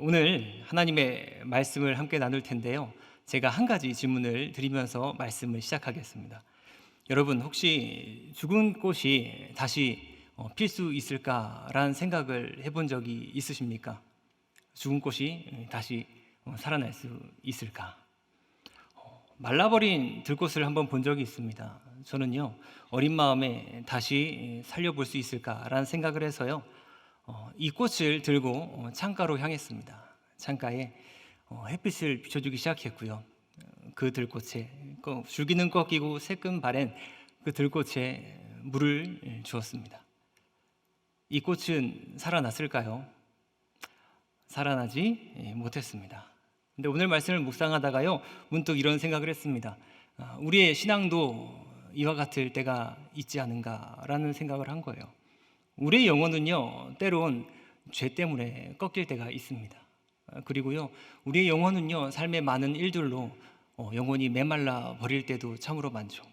오늘 하나님의 말씀을 함께 나눌 텐데요. 제가 한 가지 질문을 드리면서 말씀을 시작하겠습니다. 여러분, 혹시 죽은 꽃이 다시 필 수 있을까라는 생각을 해본 적이 있으십니까? 죽은 꽃이 다시 살아날 수 있을까? 말라버린 들꽃을 한번 본 적이 있습니다. 저는요, 어린 마음에 다시 살려볼 수 있을까라는 생각을 해서요, 이 꽃을 들고 창가로 향했습니다. 창가에 햇빛을 비춰주기 시작했고요. 그 들꽃에 줄기는 꺾이고 새끈 바랜 그 들꽃에 물을 주었습니다. 이 꽃은 살아났을까요? 살아나지 못했습니다. 근데 오늘 말씀을 묵상하다가요, 문득 이런 생각을 했습니다. 우리의 신앙도 이와 같을 때가 있지 않은가라는 생각을 한 거예요. 우리의 영혼은요, 때론 죄 때문에 꺾일 때가 있습니다. 그리고요, 우리의 영혼은요, 삶의 많은 일들로 영혼이 메말라 버릴 때도 참으로 많죠.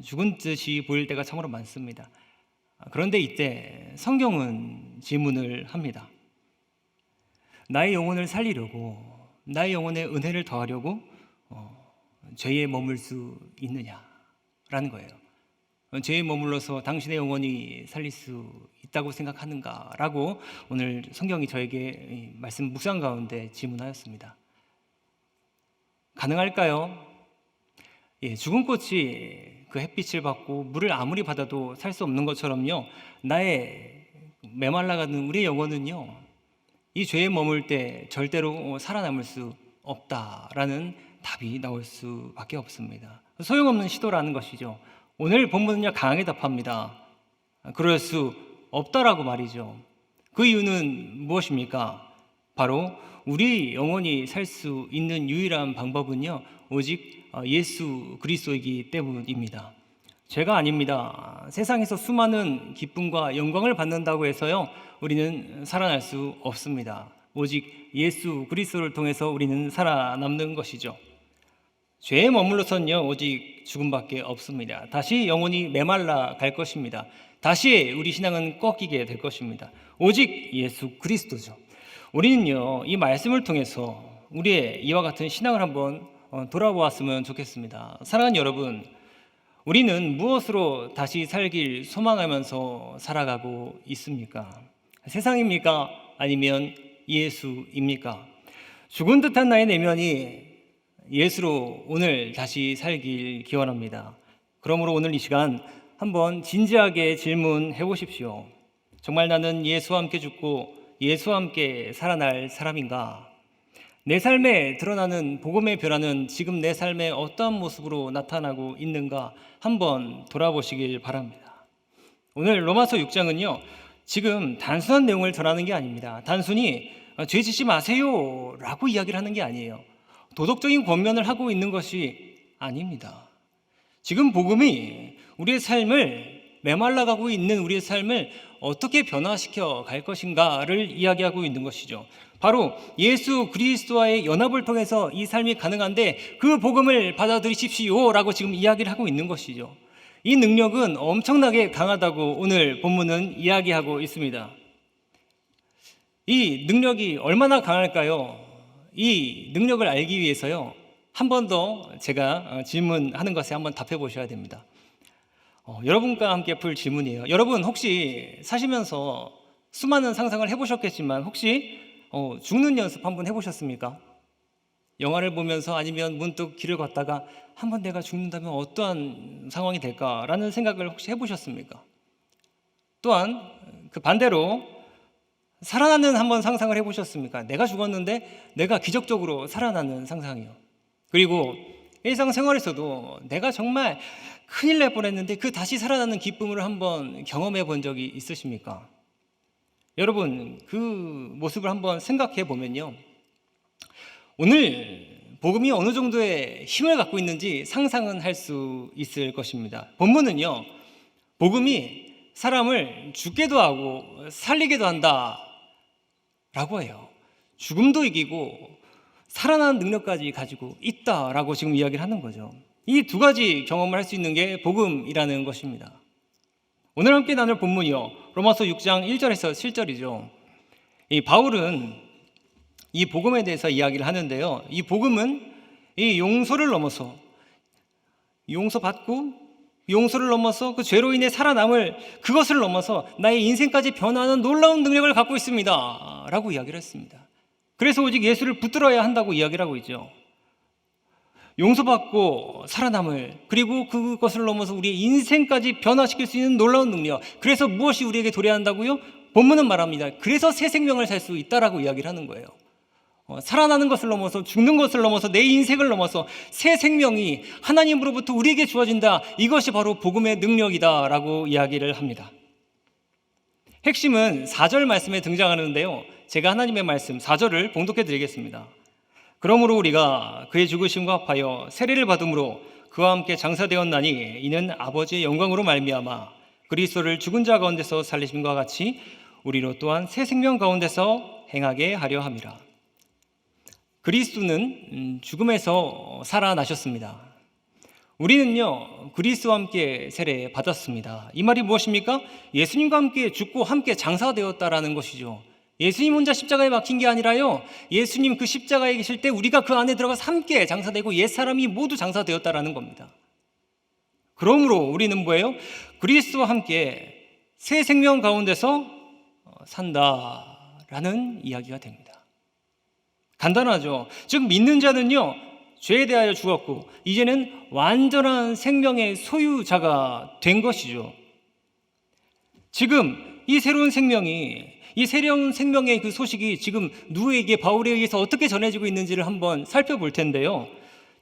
죽은 듯이 보일 때가 참으로 많습니다. 그런데 이때 성경은 질문을 합니다. 나의 영혼을 살리려고, 나의 영혼에 은혜를 더하려고 죄에 머물 수 있느냐라는 거예요. 죄에 머물러서 당신의 영혼이 살릴 수 있다고 생각하는가라고 오늘 성경이 저에게 말씀 묵상 가운데 질문하였습니다. 가능할까요? 죽은 꽃이 그 햇빛을 받고 물을 아무리 받아도 살 수 없는 것처럼요, 나의 메말라가는 우리의 영혼은요, 이 죄에 머물 때 절대로 살아남을 수 없다라는 답이 나올 수밖에 없습니다. 소용없는 시도라는 것이죠. 오늘 본문은요, 강하게 답합니다. 그럴 수 없다라고 말이죠. 그 이유는 무엇입니까? 바로 우리 영혼이 살 수 있는 유일한 방법은요, 오직 예수 그리스도이기 때문입니다. 죄가 아닙니다. 세상에서 수많은 기쁨과 영광을 받는다고 해서요, 우리는 살아날 수 없습니다. 오직 예수 그리스도를 통해서 우리는 살아남는 것이죠. 죄에 머물러서는요, 오직 죽음밖에 없습니다. 다시 영혼이 메말라 갈 것입니다. 다시 우리 신앙은 꺾이게 될 것입니다. 오직 예수 그리스도죠. 우리는요, 이 말씀을 통해서 우리의 이와 같은 신앙을 한번 돌아보았으면 좋겠습니다. 사랑하는 여러분, 우리는 무엇으로 다시 살길 소망하면서 살아가고 있습니까? 세상입니까? 아니면 예수입니까? 죽은 듯한 나의 내면이 예수로 오늘 다시 살길 기원합니다. 그러므로 오늘 이 시간 한번 진지하게 질문해 보십시오. 정말 나는 예수와 함께 죽고 예수와 함께 살아날 사람인가? 내 삶에 드러나는 복음의 변화는 지금 내 삶에 어떠한 모습으로 나타나고 있는가 한번 돌아보시길 바랍니다. 오늘 로마서 6장은요, 지금 단순한 내용을 전하는 게 아닙니다. 단순히 죄 짓지 마세요 라고 이야기를 하는 게 아니에요. 도덕적인 권면을 하고 있는 것이 아닙니다. 지금 복음이 우리의 삶을, 메말라가고 있는 우리의 삶을 어떻게 변화시켜 갈 것인가를 이야기하고 있는 것이죠. 바로 예수 그리스도와의 연합을 통해서 이 삶이 가능한데 그 복음을 받아들이십시오 라고 지금 이야기를 하고 있는 것이죠. 이 능력은 엄청나게 강하다고 오늘 본문은 이야기하고 있습니다. 이 능력이 얼마나 강할까요? 이 능력을 알기 위해서요, 한 번 더 제가 질문하는 것에 한번 답해 보셔야 됩니다. 여러분과 함께 풀 질문이에요. 여러분, 혹시 사시면서 수많은 상상을 해보셨겠지만 혹시 죽는 연습 한번 해보셨습니까? 영화를 보면서 아니면 문득 길을 걷다가 한번 내가 죽는다면 어떠한 상황이 될까라는 생각을 혹시 해보셨습니까? 또한 그 반대로 살아나는 한번 상상을 해보셨습니까? 내가 죽었는데 내가 기적적으로 살아나는 상상이요. 그리고 일상생활에서도 내가 정말 큰일 날 뻔했는데 그 다시 살아나는 기쁨을 한번 경험해 본 적이 있으십니까? 여러분, 그 모습을 한번 생각해 보면요, 오늘 복음이 어느 정도의 힘을 갖고 있는지 상상은 할 수 있을 것입니다. 본문은요, 복음이 사람을 죽게도 하고 살리게도 한다 라고 해요. 죽음도 이기고 살아나는 능력까지 가지고 있다라고 지금 이야기를 하는 거죠. 이 두 가지 경험을 할 수 있는 게 복음이라는 것입니다. 오늘 함께 나눌 본문이요, 로마서 6장 1절에서 7절이죠. 이 바울은 이 복음에 대해서 이야기를 하는데요. 이 복음은 이 용서를 넘어서 용서받고 용서를 넘어서 그 죄로 인해 살아남을 그것을 넘어서 나의 인생까지 변화하는 놀라운 능력을 갖고 있습니다 라고 이야기를 했습니다. 그래서 오직 예수를 붙들어야 한다고 이야기를 하고 있죠. 용서받고 살아남을, 그리고 그것을 넘어서 우리의 인생까지 변화시킬 수 있는 놀라운 능력. 그래서 무엇이 우리에게 도래한다고요? 본문은 말합니다. 그래서 새 생명을 살 수 있다라고 이야기를 하는 거예요. 살아나는 것을 넘어서, 죽는 것을 넘어서, 내 인생을 넘어서 새 생명이 하나님으로부터 우리에게 주어진다. 이것이 바로 복음의 능력이다라고 이야기를 합니다. 핵심은 4절 말씀에 등장하는데요. 제가 하나님의 말씀 4절을 봉독해 드리겠습니다. 그러므로 우리가 그의 죽으심과 합하여 세례를 받음으로 그와 함께 장사되었나니 이는 아버지의 영광으로 말미암아 그리스도를 죽은 자 가운데서 살리심과 같이 우리로 또한 새 생명 가운데서 행하게 하려 함이라. 그리스도는 죽음에서 살아나셨습니다. 우리는요 그리스도와 함께 세례 받았습니다. 이 말이 무엇입니까? 예수님과 함께 죽고 함께 장사되었다라는 것이죠. 예수님 혼자 십자가에 박힌 게 아니라요, 예수님 그 십자가에 계실 때 우리가 그 안에 들어가서 함께 장사되고 옛사람이 모두 장사되었다라는 겁니다. 그러므로 우리는 뭐예요? 그리스도와 함께 새 생명 가운데서 산다라는 이야기가 됩니다. 간단하죠. 즉 믿는 자는요 죄에 대하여 죽었고 이제는 완전한 생명의 소유자가 된 것이죠. 지금 이 새로운 생명이, 이 새로운 생명의 그 소식이 지금 누구에게, 바울에 의해서 어떻게 전해지고 있는지를 한번 살펴볼 텐데요.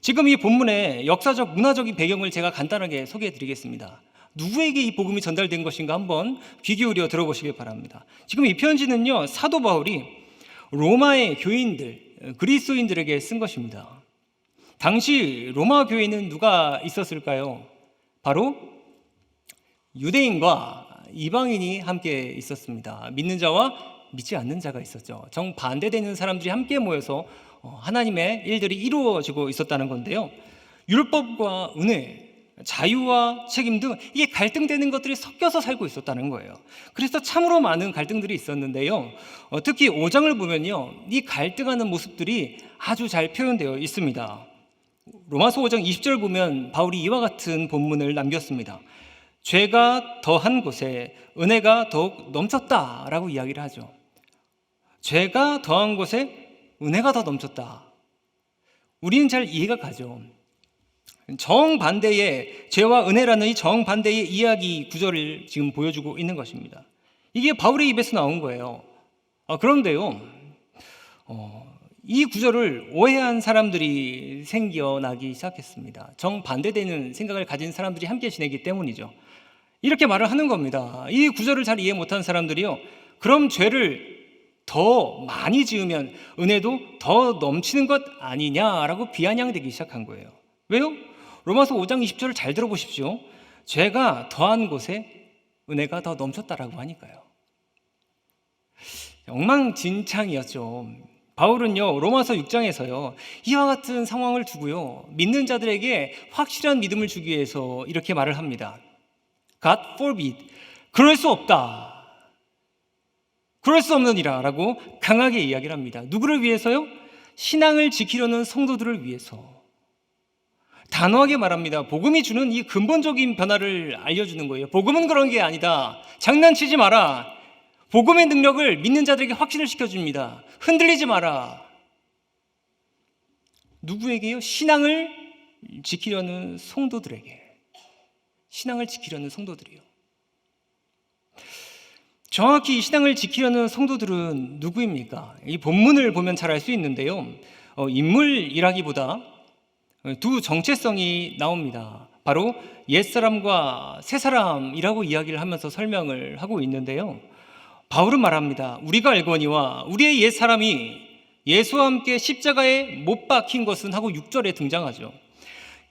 지금 이 본문의 역사적 문화적인 배경을 제가 간단하게 소개해 드리겠습니다. 누구에게 이 복음이 전달된 것인가 한번 귀 기울여 들어보시길 바랍니다. 지금 이 편지는요 사도 바울이 로마의 교인들, 그리스도인들에게 쓴 것입니다. 당시 로마 교회는 누가 있었을까요? 바로 유대인과 이방인이 함께 있었습니다. 믿는 자와 믿지 않는 자가 있었죠. 정반대되는 사람들이 함께 모여서 하나님의 일들이 이루어지고 있었다는 건데요. 율법과 은혜, 자유와 책임 등 이게 갈등되는 것들이 섞여서 살고 있었다는 거예요. 그래서 참으로 많은 갈등들이 있었는데요. 특히 5장을 보면요, 이 갈등하는 모습들이 아주 잘 표현되어 있습니다. 로마서 5장 20절 보면 바울이 이와 같은 본문을 남겼습니다. 죄가 더한 곳에 은혜가 더욱 넘쳤다라고 이야기를 하죠. 죄가 더한 곳에 은혜가 더 넘쳤다. 우리는 잘 이해가 가죠. 정반대의 죄와 은혜라는 이 정반대의 이야기 구절을 지금 보여주고 있는 것입니다. 이게 바울의 입에서 나온 거예요. 그런데요, 이 구절을 오해한 사람들이 생겨나기 시작했습니다. 정반대되는 생각을 가진 사람들이 함께 지내기 때문이죠. 이렇게 말을 하는 겁니다. 이 구절을 잘 이해 못한 사람들이요, 그럼 죄를 더 많이 지으면 은혜도 더 넘치는 것 아니냐라고 비아냥대기 시작한 거예요. 왜요? 로마서 5장 20절을 잘 들어보십시오. 죄가 더한 곳에 은혜가 더 넘쳤다라고 하니까요. 엉망진창이었죠. 바울은요 로마서 6장에서요 이와 같은 상황을 두고요 믿는 자들에게 확실한 믿음을 주기 위해서 이렇게 말을 합니다. God forbid, 그럴 수 없다, 그럴 수 없느니라 라고 강하게 이야기를 합니다. 누구를 위해서요? 신앙을 지키려는 성도들을 위해서. 단호하게 말합니다. 복음이 주는 이 근본적인 변화를 알려주는 거예요. 복음은 그런 게 아니다, 장난치지 마라. 복음의 능력을 믿는 자들에게 확신을 시켜줍니다. 흔들리지 마라. 누구에게요? 신앙을 지키려는 성도들에게. 신앙을 지키려는 성도들이요. 정확히 이 신앙을 지키려는 성도들은 누구입니까? 이 본문을 보면 잘 알 수 있는데요. 인물이라기보다 두 정체성이 나옵니다. 바로 옛사람과 새사람이라고 이야기를 하면서 설명을 하고 있는데요. 바울은 말합니다. 우리가 알거니와 우리의 옛사람이 예수와 함께 십자가에 못 박힌 것은 하고 6절에 등장하죠.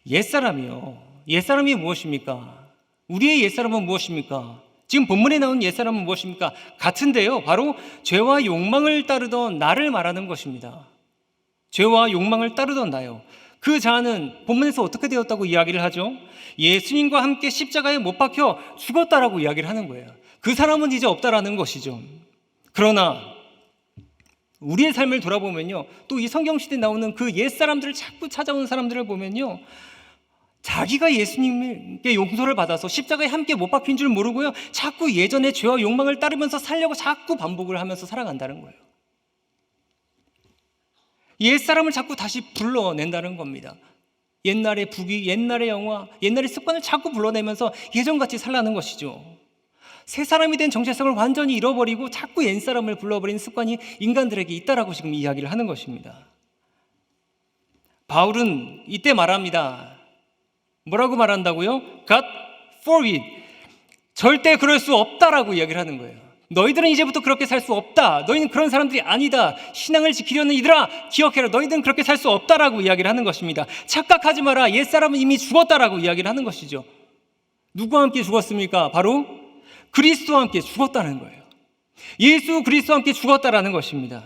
옛사람이요. 옛사람이 무엇입니까? 우리의 옛사람은 무엇입니까? 지금 본문에 나온 옛사람은 무엇입니까? 같은데요. 바로 죄와 욕망을 따르던 나를 말하는 것입니다. 죄와 욕망을 따르던 나요. 그 자는 본문에서 어떻게 되었다고 이야기를 하죠? 예수님과 함께 십자가에 못 박혀 죽었다라고 이야기를 하는 거예요. 그 사람은 이제 없다라는 것이죠. 그러나 우리의 삶을 돌아보면요, 또 이 성경 시대에 나오는 그 옛사람들을 자꾸 찾아오는 사람들을 보면요, 자기가 예수님께 용서를 받아서 십자가에 함께 못 박힌 줄 모르고요, 자꾸 예전의 죄와 욕망을 따르면서 살려고 자꾸 반복을 하면서 살아간다는 거예요. 옛사람을 자꾸 다시 불러낸다는 겁니다. 옛날의 부귀, 옛날의 영화, 옛날의 습관을 자꾸 불러내면서 예전같이 살라는 것이죠. 새 사람이 된 정체성을 완전히 잃어버리고 자꾸 옛사람을 불러버리는 습관이 인간들에게 있다라고 지금 이야기를 하는 것입니다. 바울은 이때 말합니다. 뭐라고 말한다고요? God forbid. 절대 그럴 수 없다라고 이야기를 하는 거예요. 너희들은 이제부터 그렇게 살 수 없다. 너희는 그런 사람들이 아니다. 신앙을 지키려는 이들아, 기억해라. 너희들은 그렇게 살 수 없다라고 이야기를 하는 것입니다. 착각하지 마라. 옛사람은 이미 죽었다라고 이야기를 하는 것이죠. 누구와 함께 죽었습니까? 바로 그리스도와 함께 죽었다는 거예요. 예수 그리스도와 함께 죽었다라는 것입니다.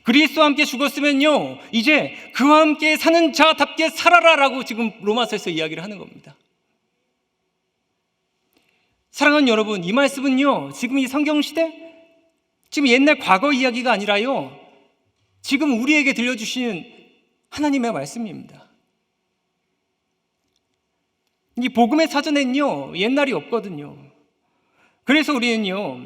그리스도와 함께 죽었으면요, 이제 그와 함께 사는 자답게 살아라라고 지금 로마서에서 이야기를 하는 겁니다. 사랑하는 여러분, 이 말씀은요, 지금 이 성경시대, 지금 옛날 과거 이야기가 아니라요, 지금 우리에게 들려주시는 하나님의 말씀입니다. 이 복음의 사전에는요, 옛날이 없거든요. 그래서 우리는요,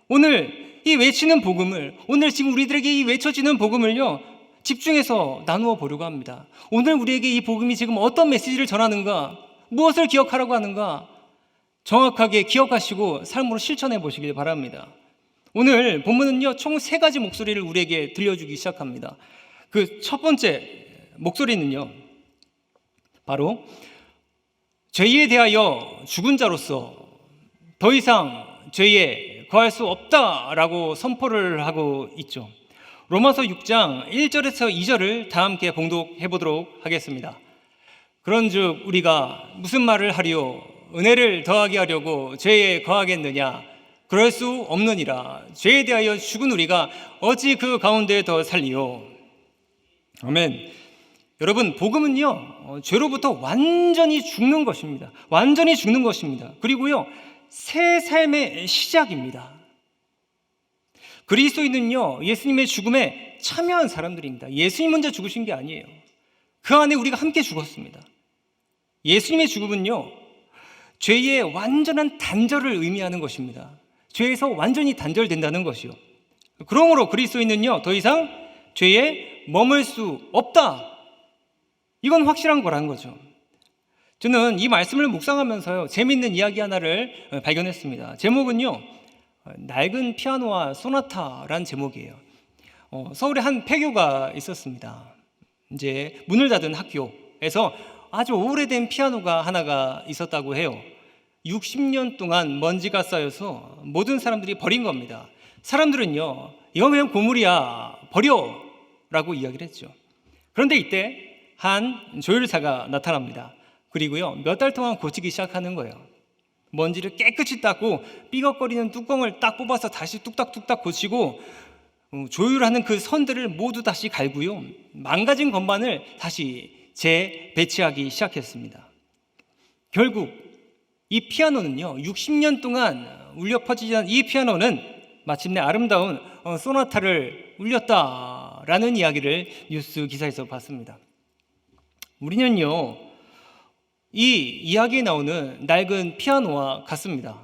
오늘 이 외치는 복음을, 오늘 지금 우리들에게 이 외쳐지는 복음을요, 집중해서 나누어 보려고 합니다. 오늘 우리에게 이 복음이 지금 어떤 메시지를 전하는가, 무엇을 기억하라고 하는가, 정확하게 기억하시고 삶으로 실천해 보시길 바랍니다. 오늘 본문은요, 총 3가지 목소리를 우리에게 들려주기 시작합니다. 그 첫 번째 목소리는요, 바로 죄에 대하여 죽은 자로서 더 이상 죄에 거할 수 없다라고 선포를 하고 있죠. 로마서 6장 1절에서 2절을 다 함께 봉독해 보도록 하겠습니다. 그런즉 우리가 무슨 말을 하리요? 은혜를 더하게 하려고 죄에 거하겠느냐? 그럴 수 없느니라. 죄에 대하여 죽은 우리가 어찌 그 가운데 더 살리요? 아멘. 여러분, 복음은요, 죄로부터 완전히 죽는 것입니다. 완전히 죽는 것입니다. 그리고요, 새 삶의 시작입니다. 그리스도인은요, 예수님의 죽음에 참여한 사람들입니다. 예수님 먼저 죽으신 게 아니에요. 그 안에 우리가 함께 죽었습니다. 예수님의 죽음은요, 죄의 완전한 단절을 의미하는 것입니다. 죄에서 완전히 단절된다는 것이요. 그러므로 그리스도인은요, 더 이상 죄에 머물 수 없다. 이건 확실한 거라는 거죠. 저는 이 말씀을 묵상하면서요, 재미있는 이야기 하나를 발견했습니다. 제목은요, 낡은 피아노와 소나타라는 제목이에요. 서울에 한 폐교가 있었습니다. 이제 문을 닫은 학교에서 아주 오래된 피아노가 하나가 있었다고 해요. 60년 동안 먼지가 쌓여서 모든 사람들이 버린 겁니다. 사람들은요, 이건 그냥 고물이야, 버려 라고 이야기를 했죠. 그런데 이때 한 조율사가 나타납니다. 그리고요, 몇 달 동안 고치기 시작하는 거예요. 먼지를 깨끗이 닦고 삐걱거리는 뚜껑을 딱 뽑아서 다시 뚝딱뚝딱 고치고, 조율하는 그 선들을 모두 다시 갈고요, 망가진 건반을 다시 재배치하기 시작했습니다. 결국 이 피아노는요, 60년 동안 울려 퍼지지 않은 이 피아노는 마침내 아름다운 소나타를 울렸다라는 이야기를 뉴스 기사에서 봤습니다. 우리는요, 이 이야기에 나오는 낡은 피아노와 같습니다.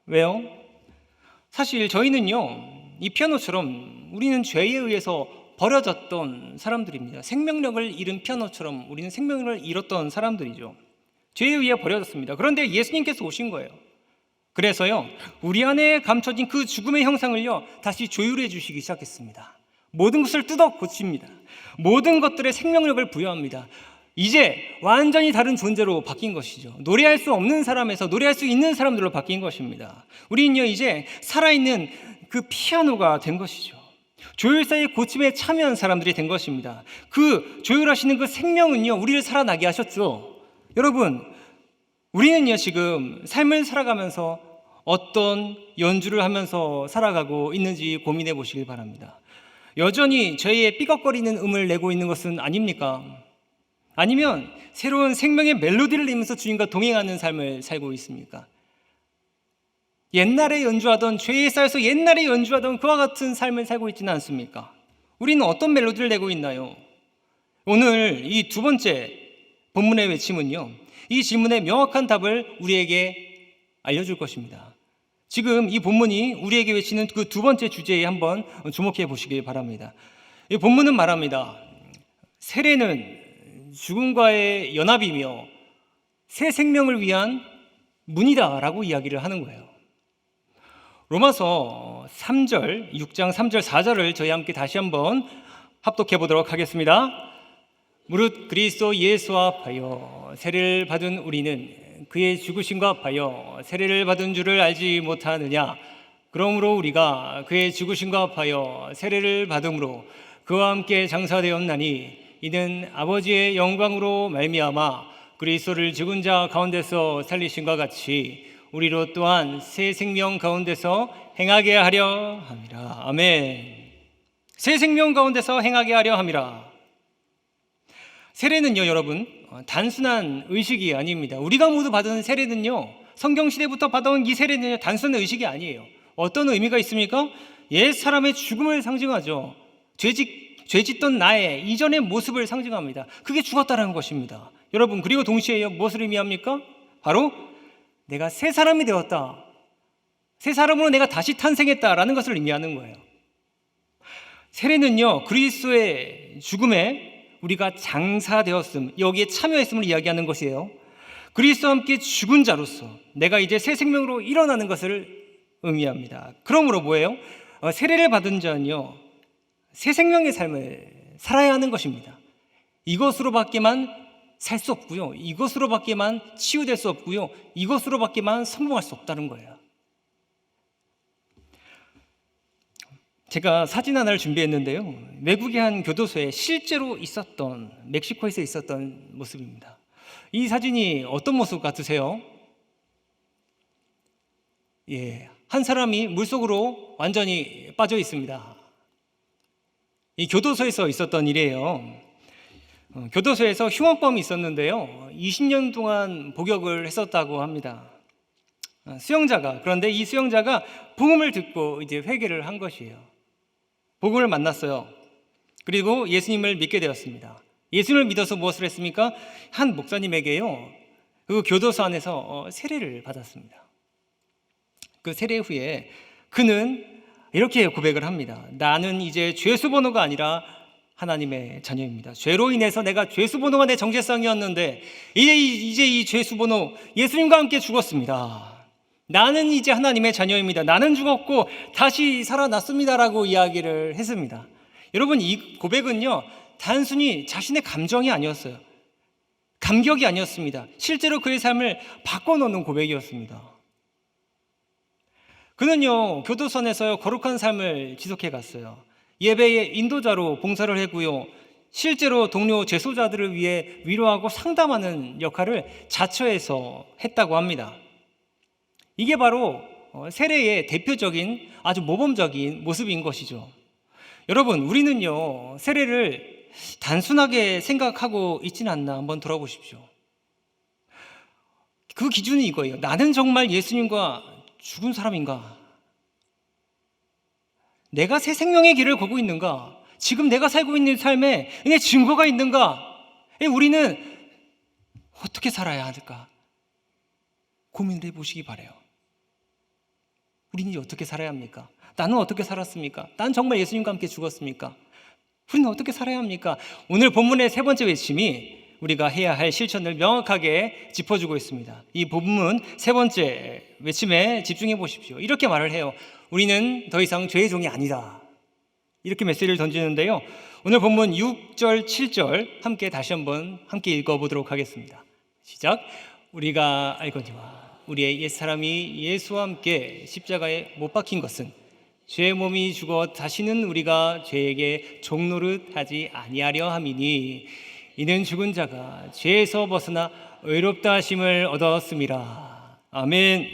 왜요? 사실 저희는요, 이 피아노처럼 우리는 죄에 의해서 버려졌던 사람들입니다. 생명력을 잃은 피아노처럼 우리는 생명력을 잃었던 사람들이죠. 죄에 의해 버려졌습니다. 그런데 예수님께서 오신 거예요. 그래서요, 우리 안에 감춰진 그 죽음의 형상을요, 다시 조율해 주시기 시작했습니다. 모든 것을 뜯어 고칩니다. 모든 것들의 생명력을 부여합니다. 이제 완전히 다른 존재로 바뀐 것이죠. 노래할 수 없는 사람에서 노래할 수 있는 사람들로 바뀐 것입니다. 우리는요, 이제 살아있는 그 피아노가 된 것이죠. 조율사의 고침에 참여한 사람들이 된 것입니다. 그 조율하시는 그 생명은요, 우리를 살아나게 하셨죠. 여러분, 우리는요, 지금 삶을 살아가면서 어떤 연주를 하면서 살아가고 있는지 고민해 보시길 바랍니다. 여전히 죄의 삐걱거리는 음을 내고 있는 것은 아닙니까? 아니면 새로운 생명의 멜로디를 내면서 주님과 동행하는 삶을 살고 있습니까? 옛날에 연주하던, 죄에 쌓여서 옛날에 연주하던 그와 같은 삶을 살고 있지는 않습니까? 우리는 어떤 멜로디를 내고 있나요? 오늘 이 두 번째 본문의 외침은요, 이 질문의 명확한 답을 우리에게 알려줄 것입니다. 지금 이 본문이 우리에게 외치는 그 두 번째 주제에 한번 주목해 보시길 바랍니다. 이 본문은 말합니다. 세례는 죽음과의 연합이며 새 생명을 위한 문이다라고 이야기를 하는 거예요. 로마서 3절, 6장 3절, 4절을 저희 함께 다시 한번 합독해 보도록 하겠습니다. 무릇 그리스도 예수와 합하여 세례를 받은 우리는 그의 죽으심과 합하여 세례를 받은 줄을 알지 못하느냐? 그러므로 우리가 그의 죽으심과 합하여 세례를 받음으로 그와 함께 장사되었나니 이는 아버지의 영광으로 말미암아 그리스도를 죽은 자 가운데서 살리심과 같이 우리로 또한 새 생명 가운데서 행하게 하려 함이라. 아멘. 새 생명 가운데서 행하게 하려 함이라. 세례는요, 여러분, 단순한 의식이 아닙니다. 우리가 모두 받은 세례는요, 성경시대부터 받아온 이 세례는요, 단순한 의식이 아니에요. 어떤 의미가 있습니까? 옛 사람의 죽음을 상징하죠. 죄 짓던 나의 이전의 모습을 상징합니다. 그게 죽었다는 것입니다. 여러분, 그리고 동시에 무엇을 의미합니까? 바로 내가 새 사람이 되었다, 새 사람으로 내가 다시 탄생했다라는 것을 의미하는 거예요. 세례는요, 그리스도의 죽음에 우리가 장사되었음, 여기에 참여했음을 이야기하는 것이에요. 그리스도와 함께 죽은 자로서 내가 이제 새 생명으로 일어나는 것을 의미합니다. 그러므로 뭐예요? 세례를 받은 자는요, 새 생명의 삶을 살아야 하는 것입니다. 이것으로밖에만 살 수 없고요, 이것으로밖에만 치유될 수 없고요, 이것으로밖에만 성공할 수 없다는 거예요. 제가 사진 하나를 준비했는데요, 외국의 한 교도소에 실제로 있었던, 멕시코에서 있었던 모습입니다. 이 사진이 어떤 모습 같으세요? 한 사람이 물속으로 완전히 빠져 있습니다. 이 교도소에서 있었던 일이에요. 교도소에서 흉악범이 있었는데요, 20년 동안 복역을 했었다고 합니다. 그런데 이 수용자가 복음을 듣고 이제 회개를 한 것이에요. 복음을 만났어요. 그리고 예수님을 믿게 되었습니다. 예수님을 믿어서 무엇을 했습니까? 한 목사님에게요, 그 교도소 안에서 세례를 받았습니다. 그 세례 후에 그는 이렇게 고백을 합니다. 나는 이제 죄수 번호가 아니라 하나님의 자녀입니다. 죄로 인해서 내가 죄수 번호가 내 정체성이었는데 이제 이 죄수 번호 예수님과 함께 죽었습니다. 나는 이제 하나님의 자녀입니다. 나는 죽었고 다시 살아났습니다라고 이야기를 했습니다. 여러분, 이 고백은요, 단순히 자신의 감정이 아니었어요. 감격이 아니었습니다. 실제로 그의 삶을 바꿔놓는 고백이었습니다. 그는요, 교도소에서 거룩한 삶을 지속해 갔어요. 예배의 인도자로 봉사를 했고요, 실제로 동료 재소자들을 위해 위로하고 상담하는 역할을 자처에서 했다고 합니다. 이게 바로 세례의 대표적인 아주 모범적인 모습인 것이죠. 여러분, 우리는요, 세례를 단순하게 생각하고 있지는 않나 한번 돌아보십시오. 그 기준이 이거예요. 나는 정말 예수님과 죽은 사람인가? 내가 새 생명의 길을 걷고 있는가? 지금 내가 살고 있는 삶에 내 증거가 있는가? 우리는 어떻게 살아야 할까? 고민을 해보시기 바라요. 우리는 어떻게 살아야 합니까? 나는 어떻게 살았습니까? 난 정말 예수님과 함께 죽었습니까? 우리는 어떻게 살아야 합니까? 오늘 본문의 세 번째 외침이 우리가 해야 할 실천을 명확하게 짚어주고 있습니다. 이 본문 세 번째 외침에 집중해 보십시오. 이렇게 말을 해요. 우리는 더 이상 죄의 종이 아니다. 이렇게 메시지를 던지는데요, 오늘 본문 6절, 7절 다시 한번 함께 읽어보도록 하겠습니다. 시작. 우리가 알거니와 우리의 옛사람이 예수와 함께 십자가에 못 박힌 것은 죄의 몸이 죽어 다시는 우리가 죄에게 종노릇 하지 아니하려 함이니 이는 죽은 자가 죄에서 벗어나 의롭다 하심을 얻었음이라. 아멘.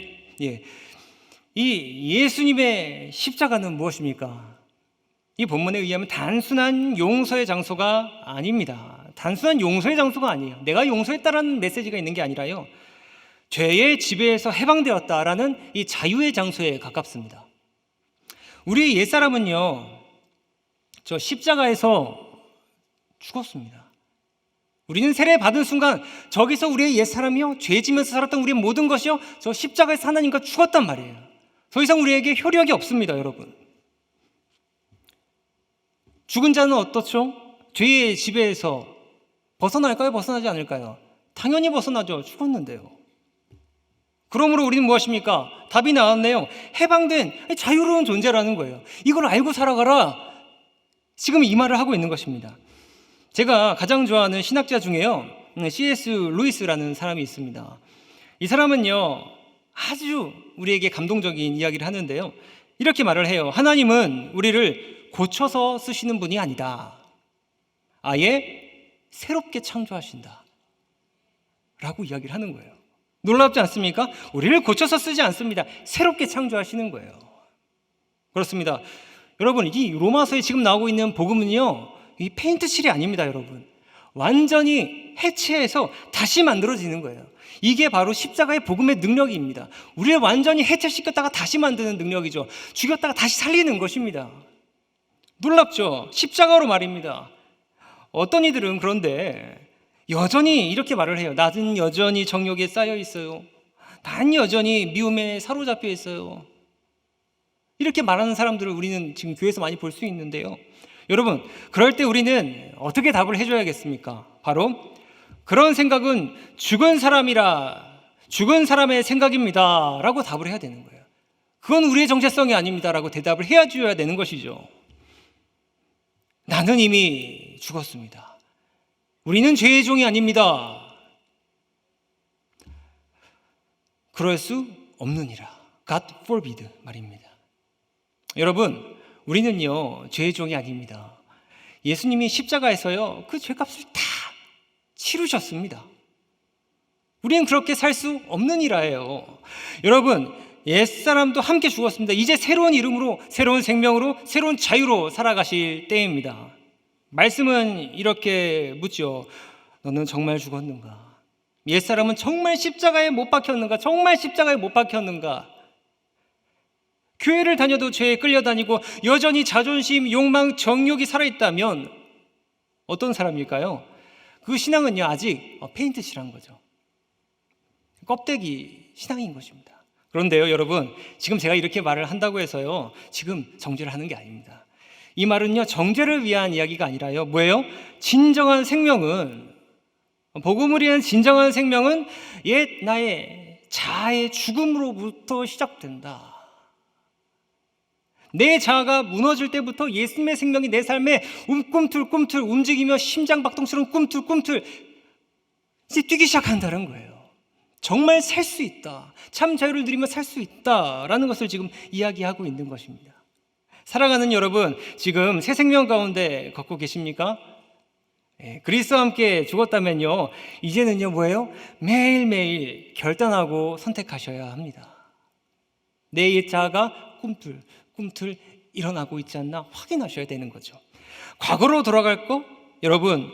이 예수님의 십자가는 무엇입니까? 이 본문에 의하면 단순한 용서의 장소가 아닙니다. 단순한 용서의 장소가 아니에요. 내가 용서했다라는 메시지가 있는 게 아니라요, 죄의 지배에서 해방되었다라는 이 자유의 장소에 가깝습니다. 우리의 옛사람은요, 저 십자가에서 죽었습니다. 우리는 세례 받은 순간 저기서 우리의 옛사람이요, 죄 지면서 살았던 우리의 모든 것이요, 저 십자가에서 하나님과 죽었단 말이에요. 더 이상 우리에게 효력이 없습니다, 여러분. 죽은 자는 어떻죠? 죄의 지배에서 벗어날까요? 벗어나지 않을까요? 당연히 벗어나죠. 죽었는데요. 그러므로 우리는 무엇입니까? 답이 나왔네요. 해방된 자유로운 존재라는 거예요. 이걸 알고 살아가라. 지금 이 말을 하고 있는 것입니다. 제가 가장 좋아하는 신학자 중에요, C.S. 루이스라는 사람이 있습니다. 이 사람은요, 아주 우리에게 감동적인 이야기를 하는데요, 이렇게 말을 해요. 하나님은 우리를 고쳐서 쓰시는 분이 아니다. 아예 새롭게 창조하신다 라고 이야기를 하는 거예요. 놀랍지 않습니까? 우리를 고쳐서 쓰지 않습니다. 새롭게 창조하시는 거예요. 그렇습니다. 여러분, 이 로마서에 지금 나오고 있는 복음은요, 이 페인트칠이 아닙니다, 여러분. 완전히 해체해서 다시 만들어지는 거예요. 이게 바로 십자가의 복음의 능력입니다. 우리를 완전히 해체시켰다가 다시 만드는 능력이죠. 죽였다가 다시 살리는 것입니다. 놀랍죠? 십자가로 말입니다. 어떤 이들은 그런데 여전히 이렇게 말을 해요. 나는 여전히 정욕에 쌓여 있어요. 난 여전히 미움에 사로잡혀 있어요. 이렇게 말하는 사람들을 우리는 지금 교회에서 많이 볼 수 있는데요, 여러분, 그럴 때 우리는 어떻게 답을 해줘야겠습니까? 바로 그런 생각은 죽은 사람의 생각입니다 라고 답을 해야 되는 거예요. 그건 우리의 정체성이 아닙니다 라고 대답을 해줘야 되는 것이죠. 나는 이미 죽었습니다. 우리는 죄의 종이 아닙니다. 그럴 수 없느니라. God forbid 말입니다. 여러분, 우리는요, 죄의 종이 아닙니다. 예수님이 십자가에서요, 그 죄값을 다 치르셨습니다. 우리는 그렇게 살 수 없느니라예요. 여러분, 옛사람도 함께 죽었습니다. 이제 새로운 이름으로, 새로운 생명으로, 새로운 자유로 살아가실 때입니다. 말씀은 이렇게 묻죠. 너는 정말 죽었는가? 옛사람은 정말 십자가에 못 박혔는가? 정말 십자가에 못 박혔는가? 교회를 다녀도 죄에 끌려다니고 여전히 자존심, 욕망, 정욕이 살아있다면 어떤 사람일까요? 그 신앙은요, 아직 페인트 칠한 거죠. 껍데기 신앙인 것입니다. 그런데요, 여러분, 지금 제가 이렇게 말을 한다고 해서요, 지금 정죄를 하는 게 아닙니다. 이 말은요, 정죄를 위한 이야기가 아니라요, 뭐예요? 진정한 생명은, 복음을 위한 진정한 생명은 옛 나의 자아의 죽음으로부터 시작된다. 내 자아가 무너질 때부터 예수님의 생명이 내 삶에 꿈틀꿈틀 움직이며 심장박동처럼 꿈틀꿈틀 이제 뛰기 시작한다는 거예요. 정말 살 수 있다, 참 자유를 누리며 살 수 있다라는 것을 지금 이야기하고 있는 것입니다. 사랑하는 여러분, 지금 새 생명 가운데 걷고 계십니까? 그리스도와 함께 죽었다면요, 이제는요, 뭐예요? 매일매일 결단하고 선택하셔야 합니다. 내 옛 자아가 꿈틀 일어나고 있지 않나 확인하셔야 되는 거죠. 과거로 돌아갈 거? 여러분,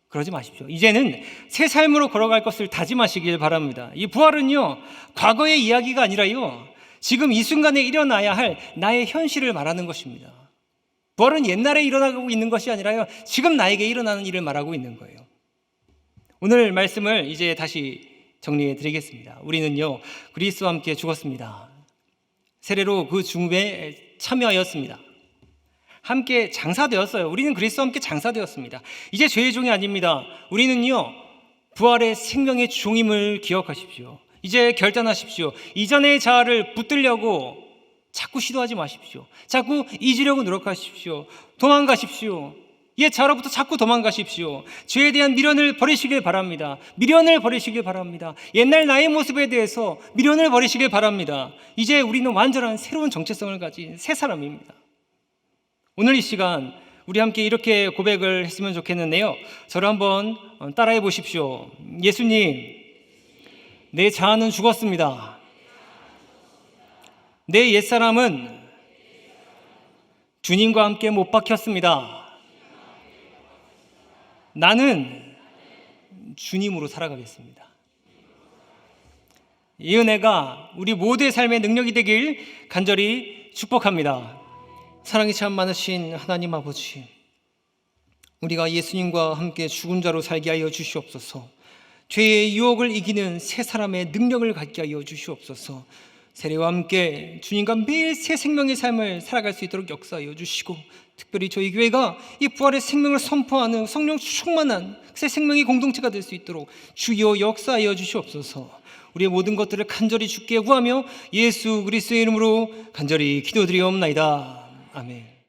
그러지 마십시오. 이제는 새 삶으로 걸어갈 것을 다짐하시길 바랍니다. 이 부활은요, 과거의 이야기가 아니라요, 지금 이 순간에 일어나야 할 나의 현실을 말하는 것입니다. 부활은 옛날에 일어나고 있는 것이 아니라요, 지금 나에게 일어나는 일을 말하고 있는 거예요. 오늘 말씀을 이제 다시 정리해 드리겠습니다. 우리는요, 그리스도와 함께 죽었습니다. 세례로 그 죽음에 참여하였습니다. 함께 장사되었어요. 우리는 그리스도와 함께 장사되었습니다. 이제 죄의 종이 아닙니다. 우리는요, 부활의 생명의 종임을 기억하십시오. 이제 결단하십시오. 이전의 자아를 붙들려고 자꾸 시도하지 마십시오. 자꾸 잊으려고 노력하십시오. 도망가십시오. 옛 자아로부터 자꾸 도망가십시오. 죄에 대한 미련을 버리시길 바랍니다. 미련을 버리시길 바랍니다. 옛날 나의 모습에 대해서 미련을 버리시길 바랍니다. 이제 우리는 완전한 새로운 정체성을 가진 새 사람입니다. 오늘 이 시간 우리 함께 이렇게 고백을 했으면 좋겠는데요, 저를 한번 따라해 보십시오. 예수님, 내 자아는 죽었습니다. 내 옛사람은 주님과 함께 못 박혔습니다. 나는 주님으로 살아가겠습니다. 이 은혜가 우리 모두의 삶의 능력이 되길 간절히 축복합니다. 사랑이 참 많으신 하나님 아버지, 우리가 예수님과 함께 죽은 자로 살게 하여 주시옵소서. 죄의 유혹을 이기는 새 사람의 능력을 갖게 하여 주시옵소서. 세례와 함께 주님과 매일 새 생명의 삶을 살아갈 수 있도록 역사하여 주시고, 특별히 저희 교회가 이 부활의 생명을 선포하는 성령 충만한 새 생명의 공동체가 될 수 있도록 주여 역사하여 주시옵소서. 우리의 모든 것들을 간절히 주께 구하며 예수 그리스도의 이름으로 간절히 기도드리옵나이다. 아멘.